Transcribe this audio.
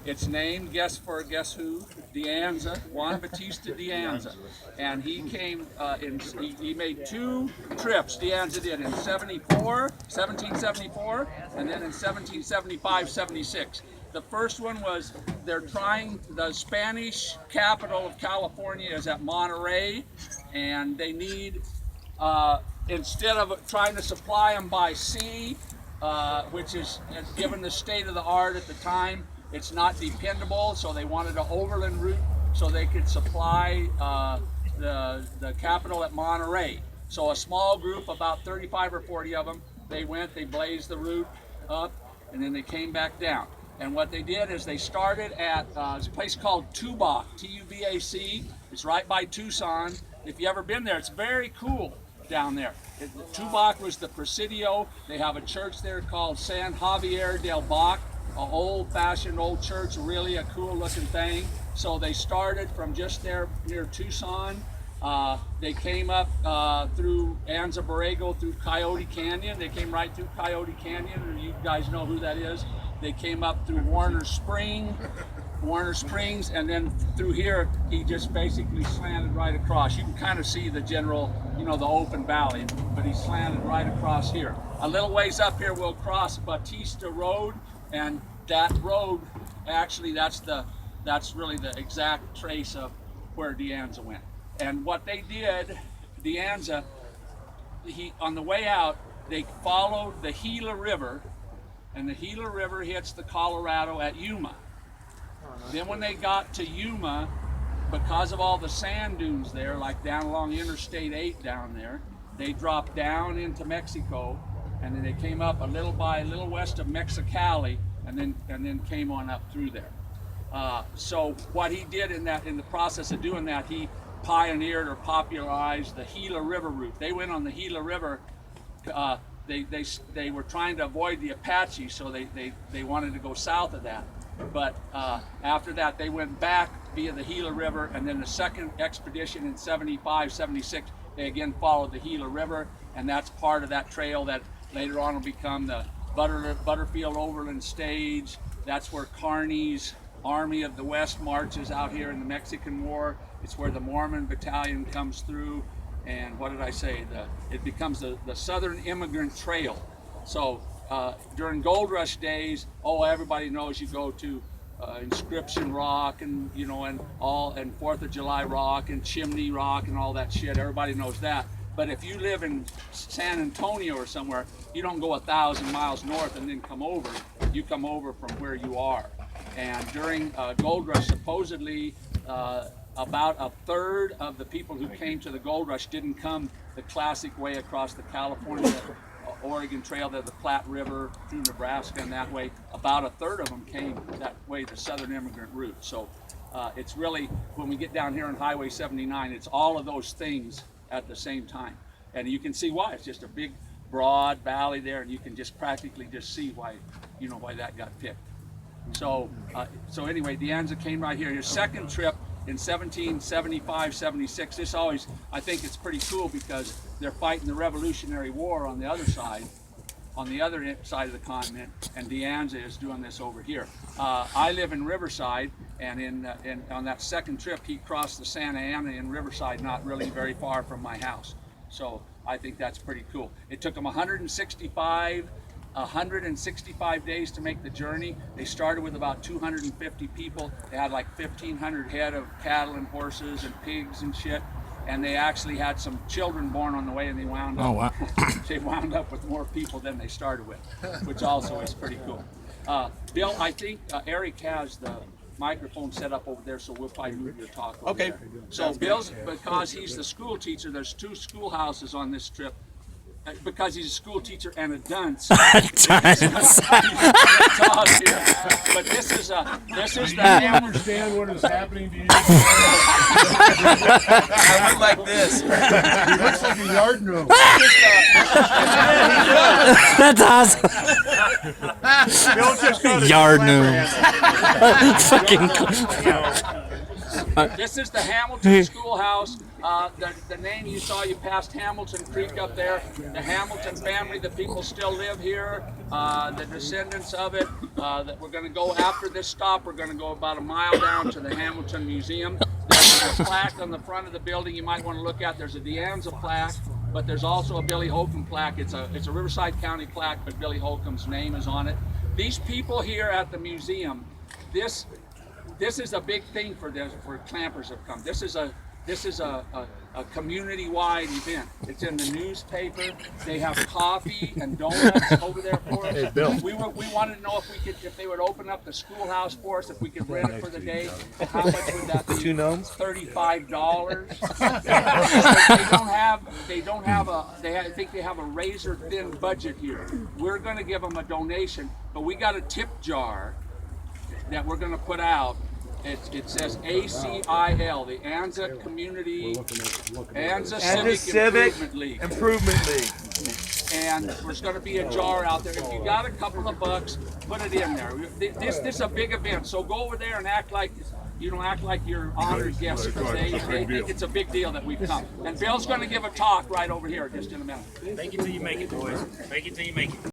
It's named, guess who? Deanza, Juan Batista Deanza. And he came, he made 2 trips, Deanza did, in 1774, and then in 1775-76. The first one was, the Spanish capital of California is at Monterey, and they need, instead of trying to supply them by sea, which is, given the state of the art at the time, it's not dependable, so they wanted an overland route so they could supply the capital at Monterey. So a small group, about 35 or 40 of them, they blazed the route up, and then they came back down. And what they did is they started at a place called Tubac, T-U-B-A-C. It's right by Tucson. If you've ever been there, it's very cool down there. Tubac was the Presidio. They have a church there called San Javier del Bac, an old-fashioned old church, really a cool-looking thing. So they started from just there near Tucson. They came up through Anza Borrego, through Coyote Canyon. They came right through Coyote Canyon, and you guys know who that is. They came up through Warner Springs, and then through here, he just basically slanted right across. You can kind of see the general, the open valley, but he slanted right across here. A little ways up here, we'll cross Batista Road, and that road, actually, that's really the exact trace of where Deanza went. And what they did, Deanza, on the way out, they followed the Gila River, and the Gila River hits the Colorado at Yuma. Then when they got to Yuma, because of all the sand dunes there, like down along Interstate 8 down there, they dropped down into Mexico, and then they came up a little west of Mexicali, and then came on up through there. So what he did in the process of doing that, he pioneered or popularized the Gila River route. They went on the Gila River. They were trying to avoid the Apache, so they wanted to go south of that. But after that, they went back via the Gila River, and then the second expedition in 75, 76, they again followed the Gila River, and that's part of that trail that later on will become the Butterfield Overland Stage. That's where Kearny's Army of the West marches out here in the Mexican War. It's where the Mormon Battalion comes through, and what did I say? It becomes the Southern Immigrant Trail. So during Gold Rush days, everybody knows you go to Inscription Rock, and and 4th of July Rock and Chimney Rock and all that shit. Everybody knows that. But if you live in San Antonio or somewhere, you don't go 1,000 miles north and then come over. You come over from where you are. And during Gold Rush, supposedly about a third of the people who came to the Gold Rush didn't come the classic way across the California Oregon Trail, the Platte River through Nebraska and that way. About a third of them came that way, the Southern Immigrant route. So it's really, when we get down here on Highway 79, it's all of those things at the same time. And you can see why. It's just a big, broad valley there, and you can just practically just see why, why that got picked. So anyway, Deanza came right here. His second trip in 1775, 76, this always, I think it's pretty cool because they're fighting the Revolutionary War on the other side of the continent, and Deanza is doing this over here. I live in Riverside, and on that second trip, he crossed the Santa Ana in Riverside, not really very far from my house. So I think that's pretty cool. It took them 165 days to make the journey. They started with about 250 people. They had like 1,500 head of cattle and horses and pigs and shit. And they actually had some children born on the way, and they wound up. They wound up with more people than they started with, which also is pretty cool. Bill, I think Eric has the microphone set up over there, so we'll probably move your talk over there. So Bill's, because he's the school teacher, there's 2 schoolhouses on this trip. Because he's a school teacher and a dunce. But this is the. Do you understand what is happening to you? I look like this. He looks like a yard gnome. That's awesome. Yard gnome. Fucking cool. This is the Hamilton Schoolhouse. The name you saw, you passed Hamilton Creek up there. The Hamilton family, the people still live here. The descendants of it. That we're going to go after this stop. We're going to go about a mile down to the Hamilton Museum. There's a plaque on the front of the building you might want to look at. There's a Deanza plaque, but there's also a Billy Holcomb plaque. It's a Riverside County plaque, but Billy Holcomb's name is on it. These people here at the museum, this is a big thing for clampers have come. This is a community-wide event. It's in the newspaper. They have coffee and donuts over there for us. Hey, Bill. We wanted to know if they would open up the schoolhouse for us, if we could rent it for the day. How much would that be? $35. I think they have a razor-thin budget here. We're going to give them a donation, but we got a tip jar that we're going to put out. It says ACIL, the Anza Civic Improvement League. And there's going to be a jar out there. If you got a couple of bucks, put it in there. This is a big event, so go over there and act like you're honored guests, because they think it's a big deal that we've come. And Bill's going to give a talk right over here just in a minute. Make it till you make it, boys. Make it till you make it.